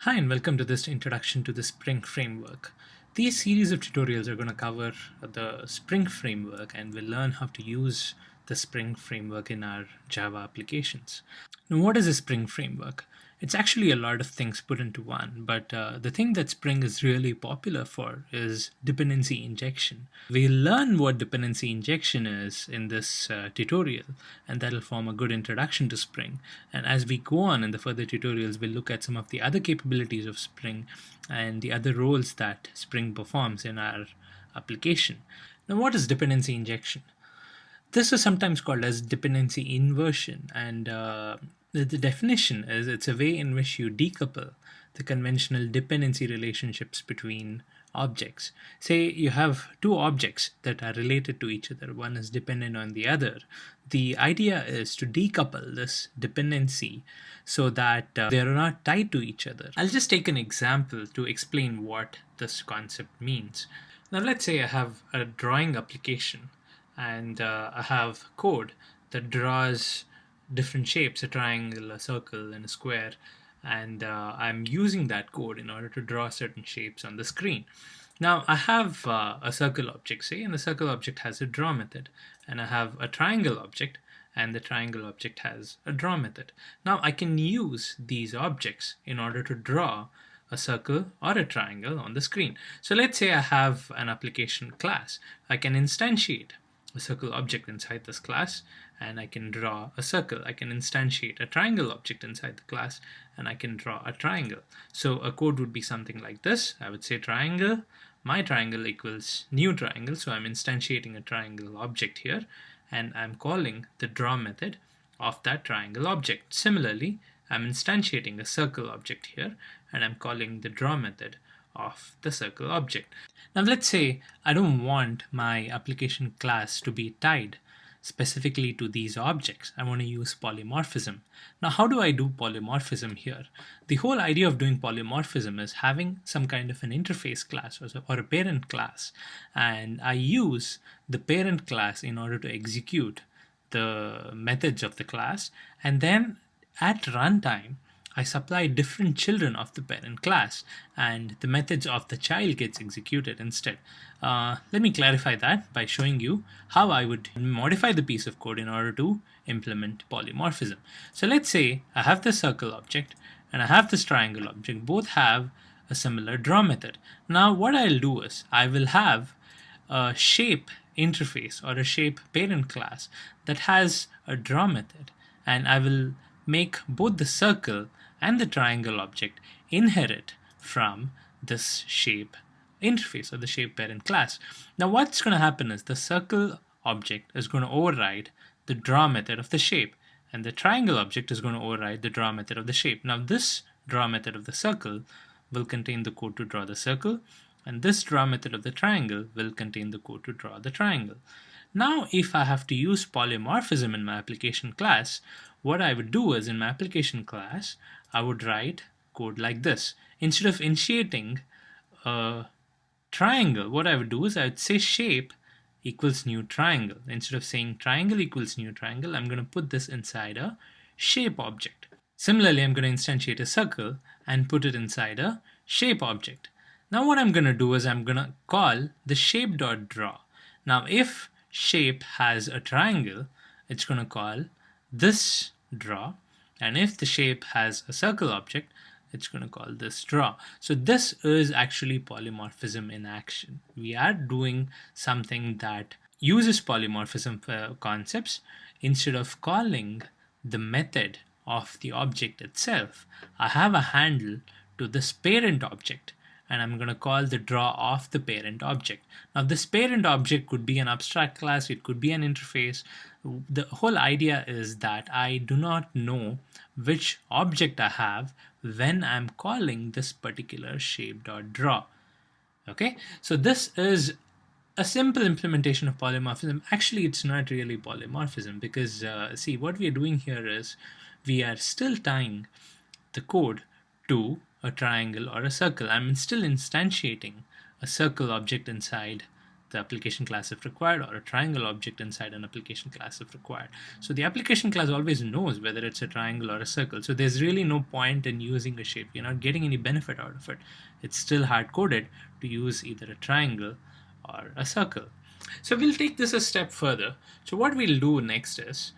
Hi and welcome to this introduction to the Spring Framework. These series of tutorials are going to cover the Spring Framework and we'll learn how to use the Spring Framework in our Java applications. Now, what is a Spring Framework? It's actually a lot of things put into one, but the thing that Spring is really popular for is dependency injection. We'll learn what dependency injection is in this tutorial, and that'll form a good introduction to Spring. And as we go on in the further tutorials, we'll look at some of the other capabilities of Spring and the other roles that Spring performs in our application. Now, what is dependency injection? This is sometimes called as dependency inversion, and the definition is it's a way in which you decouple the conventional dependency relationships between objects. Say you have two objects that are related to each other, one is dependent on the other. The idea is to decouple this dependency so that they are not tied to each other. I'll just take an example to explain what this concept means. Now, let's say I have a drawing application and I have code that draws different shapes, a triangle, a circle, and a square, and I'm using that code in order to draw certain shapes on the screen. Now I have a circle object, say, and the circle object has a draw method, and I have a triangle object, and the triangle object has a draw method. Now I can use these objects in order to draw a circle or a triangle on the screen. So let's say I have an application class. I can instantiate a circle object inside this class and I can draw a circle. I can instantiate a triangle object inside the class and I can draw a triangle. So a code would be something like this. I would say triangle, my triangle equals new triangle. So I'm instantiating a triangle object here and I'm calling the draw method of that triangle object. Similarly, I'm instantiating a circle object here and I'm calling the draw method of the circle object. Now let's say I don't want my application class to be tied specifically to these objects. I want to use polymorphism. Now how do I do polymorphism here? The whole idea of doing polymorphism is having some kind of an interface class or a parent class, and I use the parent class in order to execute the methods of the class, and then at runtime I supply different children of the parent class and the methods of the child gets executed instead. Let me clarify that by showing you how I would modify the piece of code in order to implement polymorphism. So let's say I have the circle object and I have this triangle object. Both have a similar draw method. Now what I'll do is I will have a shape interface or a shape parent class that has a draw method, and I will make both the circle and the triangle object inherit from this shape interface or the shape parent class. Now what's going to happen is the circle object is going to override the draw method of the shape, and the triangle object is going to override the draw method of the shape. Now this draw method of the circle will contain the code to draw the circle, and this draw method of the triangle will contain the code to draw the triangle. Now if I have to use polymorphism in my application class, what I would do is in my application class I would write code like this. Instead of initiating a triangle, what I would do is I would say shape equals new triangle. Instead of saying triangle equals new triangle, I'm going to put this inside a shape object. Similarly, I'm going to instantiate a circle and put it inside a shape object. Now what I'm going to do is I'm going to call the shape.draw. Now if shape has a triangle, it's going to call this draw, and if the shape has a circle object, it's going to call this draw. So this is actually polymorphism in action. We are doing something that uses polymorphism concepts. Instead of calling the method of the object itself, I have a handle to this parent object, and I'm going to call the draw of the parent object. Now this parent object could be an abstract class, it could be an interface. The whole idea is that I do not know which object I have when I'm calling this particular shape.draw. Okay, so this is a simple implementation of polymorphism. Actually, it's not really polymorphism because see, what we are doing here is we are still tying the code to a triangle or a circle. I'm still instantiating a circle object inside the application class if required, or a triangle object inside an application class if required. So the application class always knows whether it's a triangle or a circle. So there's really no point in using a shape. You're not getting any benefit out of it. It's still hard-coded to use either a triangle or a circle. So we'll take this a step further. So what we'll do next is,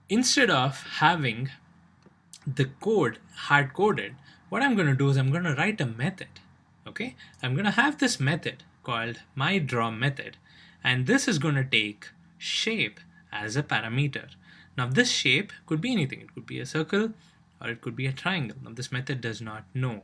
instead of having the code hard-coded, what I'm going to do is I'm going to write a method. Okay, I'm going to have this method called myDrawMethod, and this is going to take shape as a parameter. Now this shape could be anything. It could be a circle or it could be a triangle. Now this method does not know.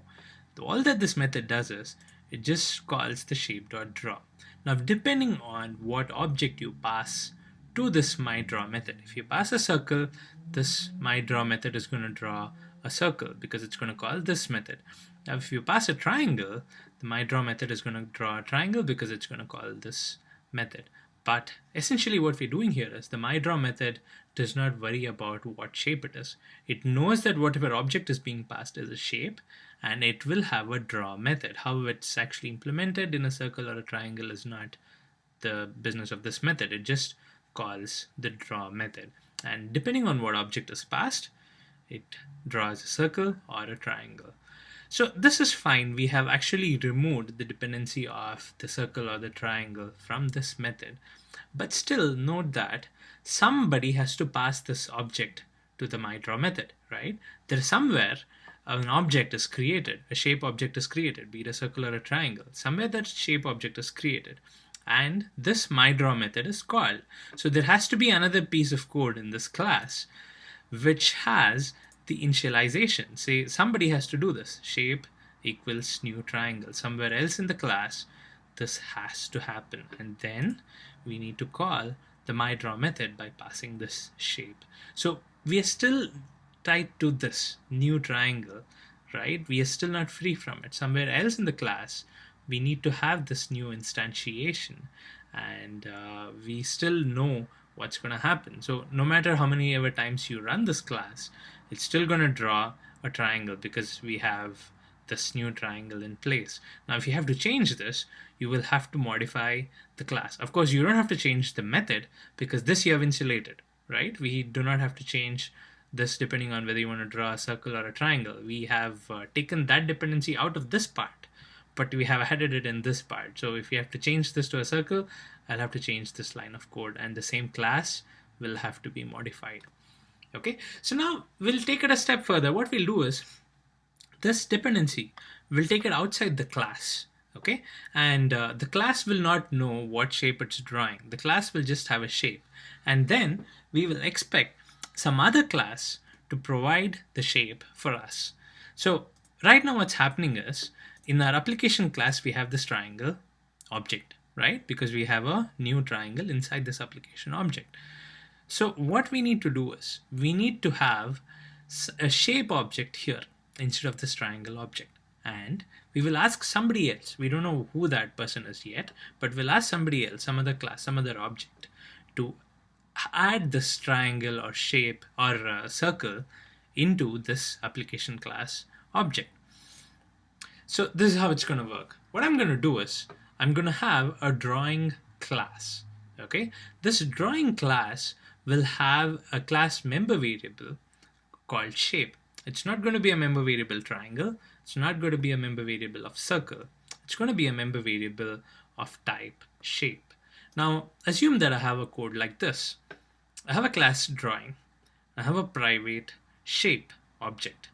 All that this method does is it just calls the shape.draw. Now depending on what object you pass to this myDrawMethod, if you pass a circle, this myDrawMethod is going to draw a circle because it's going to call this method. Now if you pass a triangle, the myDrawMethod is going to draw a triangle because it's going to call this method. But essentially what we're doing here is the myDrawMethod does not worry about what shape it is. It knows that whatever object is being passed is a shape, and it will have a draw method. How it's actually implemented in a circle or a triangle is not the business of this method. It just calls the draw method, and depending on what object is passed, it draws a circle or a triangle. So this is fine. We have actually removed the dependency of the circle or the triangle from this method. But still note that somebody has to pass this object to the myDrawMethod, right? There's somewhere an object is created, a shape object is created, be it a circle or a triangle. Somewhere that shape object is created, and this myDrawMethod is called. So there has to be another piece of code in this class which has the initialization. Say somebody has to do this, shape equals new triangle. Somewhere else in the class this has to happen, and then we need to call the myDrawMethod by passing this shape. So we are still tied to this new triangle, right? We are still not free from it. Somewhere else in the class we need to have this new instantiation, and we still know what's going to happen. So no matter how many ever times you run this class, it's still going to draw a triangle because we have this new triangle in place. Now if you have to change this, you will have to modify the class. Of course you don't have to change the method because this you have insulated, right? We do not have to change this depending on whether you want to draw a circle or a triangle. We have taken that dependency out of this part, but we have added it in this part. So if you have to change this to a circle, I'll have to change this line of code, and the same class will have to be modified. Okay, so now we'll take it a step further. What we'll do is this dependency, we'll take it outside the class. Okay, and the class will not know what shape it's drawing. The class will just have a shape, and then we will expect some other class to provide the shape for us. So right now what's happening is, in our application class we have this triangle object, right? Because we have a new triangle inside this application object. So what we need to do is we need to have a shape object here instead of this triangle object, and we will ask somebody else. We don't know who that person is yet, but we'll ask somebody else, some other class, some other object, to add this triangle or shape or circle into this application class object. So this is how it's going to work. What I'm going to do is I'm going to have a drawing class. Okay, this drawing class will have a class member variable called shape. It's not going to be a member variable triangle. It's not going to be a member variable of circle. It's going to be a member variable of type shape. Now assume that I have a code like this. I have a class drawing. I have a private shape object.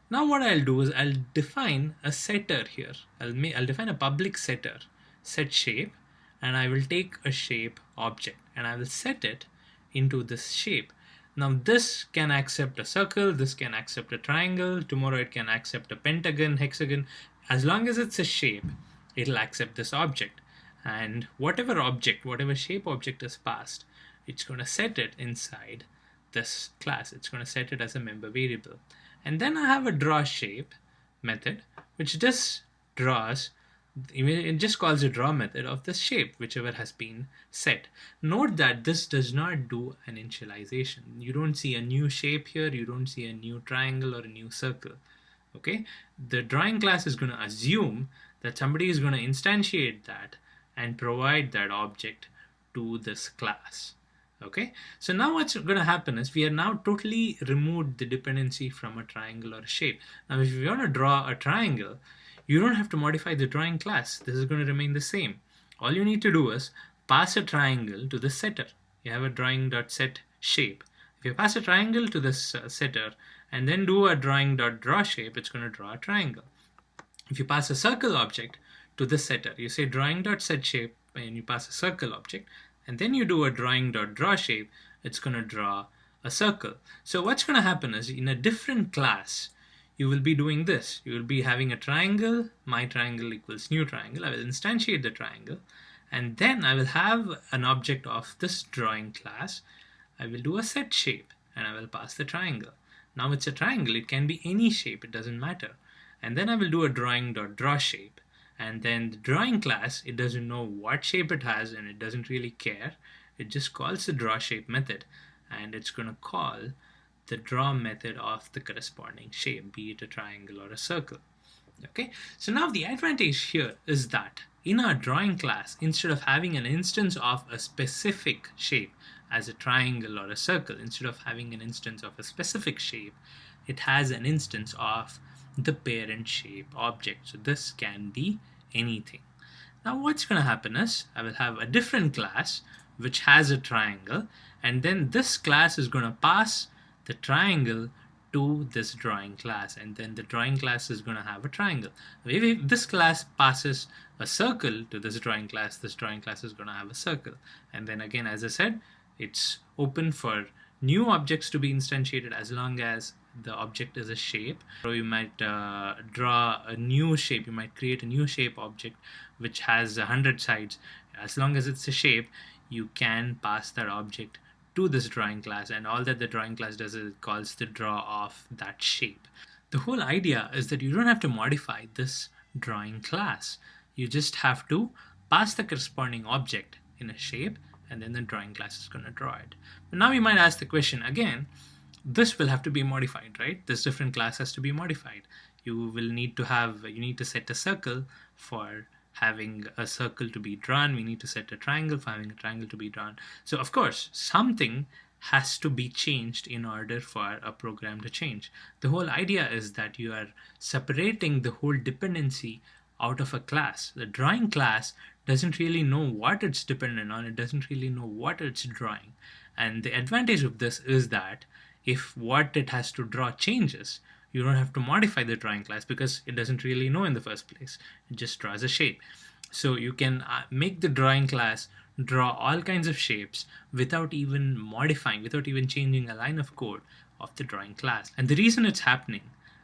Now what I'll do is I'll define a setter here. I'll define a public setter, set shape, and I will take a shape object and I will set it into this shape. Now this can accept a circle, this can accept a triangle, tomorrow it can accept a pentagon, hexagon. As long as it's a shape, it'll accept this object. And whatever object, whatever shape object is passed, it's going to set it inside this class. It's going to set it as a member variable. And then I have a draw shape method, which just draws, it just calls a draw method of the shape, whichever has been set. Note that this does not do an initialization. You don't see a new shape here, you don't see a new triangle or a new circle. Okay, the drawing class is going to assume that somebody is going to instantiate that and provide that object to this class. Okay, so now what's going to happen is we are now totally removed the dependency from a triangle or a shape. Now if you want to draw a triangle, you don't have to modify the drawing class. This is going to remain the same. All you need to do is pass a triangle to the setter. You have a drawing.set shape. If you pass a triangle to this setter and then do a drawing.draw shape, it's going to draw a triangle. If you pass a circle object to the setter, you say drawing.set shape and you pass a circle object, and then you do a drawing.draw shape, it's going to draw a circle. So what's going to happen is in a different class, you will be doing this. You will be having a triangle, my triangle equals new triangle. I will instantiate the triangle, and then I will have an object of this drawing class. I will do a set shape and I will pass the triangle. Now it's a triangle, it can be any shape, it doesn't matter. And then I will do a drawing.draw shape, and then the drawing class, it doesn't know what shape it has and it doesn't really care. It just calls the draw shape method, and it's going to call the draw method of the corresponding shape, be it a triangle or a circle. Okay, so now the advantage here is that in our drawing class, instead of having an instance of a specific shape as a triangle or a circle, instead of having an instance of a specific shape, it has an instance of the parent shape object. So this can be anything. Now what's going to happen is I will have a different class which has a triangle, and then this class is going to pass the triangle to this drawing class, and then the drawing class is going to have a triangle. If this class passes a circle to this drawing class is going to have a circle. And then again, as I said, it's open for new objects to be instantiated as long as the object is a shape. So you might draw a new shape, you might create a new shape object which has 100 sides. As long as it's a shape, you can pass that object to this drawing class, and all that the drawing class does is it calls the draw of that shape. The whole idea is that you don't have to modify this drawing class. You just have to pass the corresponding object in a shape, and then the drawing class is going to draw it. But now you might ask the question again, this will have to be modified, right? This different class has to be modified. You need to set a circle for having a circle to be drawn. We need to set a triangle for having a triangle to be drawn. So of course, something has to be changed in order for a program to change. The whole idea is that you are separating the whole dependency out of a class. The drawing class doesn't really know what it's dependent on. It doesn't really know what it's drawing. And the advantage of this is that if what it has to draw changes, you don't have to modify the drawing class because it doesn't really know in the first place. It just draws a shape. So you can make the drawing class draw all kinds of shapes without even modifying, without even changing a line of code of the drawing class. And the reason it's happening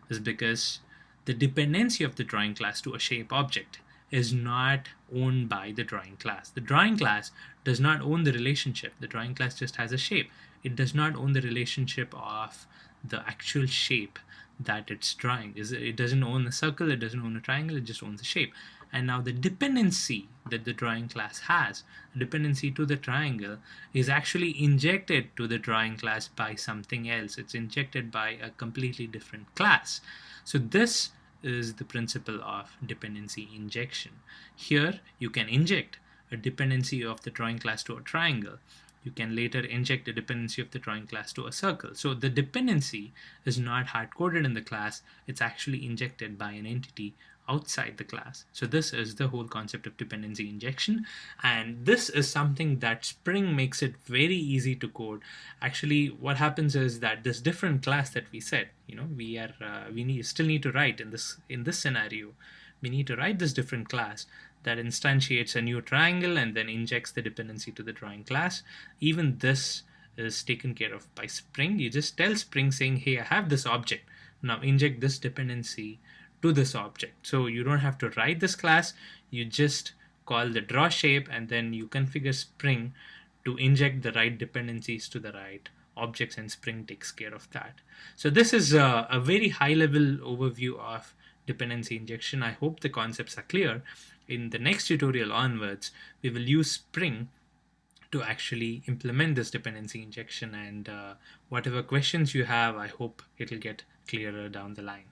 is because the dependency of the drawing class to a shape object is not owned by the drawing class. The drawing class does not own the relationship. The drawing class just has a shape. It does not own the relationship of the actual shape that it's drawing. It doesn't own a circle, it doesn't own a triangle, it just owns a shape. And now the dependency that the drawing class has, dependency to the triangle, is actually injected to the drawing class by something else. It's injected by a completely different class. So this is the principle of dependency injection. Here you can inject a dependency of the drawing class to a triangle. You can later inject a dependency of the drawing class to a circle. So the dependency is not hard-coded in the class, it's actually injected by an entity outside the class. So this is the whole concept of dependency injection, and this is something that Spring makes it very easy to code. Actually, what happens is that this different class that we said, we still need to write in this scenario, we need to write this different class that instantiates a new triangle and then injects the dependency to the drawing class. Even this is taken care of by Spring. You just tell Spring saying, hey, I have this object, now inject this dependency to this object. So you don't have to write this class, you just call the draw shape and then you configure Spring to inject the right dependencies to the right objects, and Spring takes care of that. So this is a very high level overview of dependency injection. I hope the concepts are clear. In the next tutorial onwards, we will use Spring to actually implement this dependency injection, and whatever questions you have, I hope it'll get clearer down the line.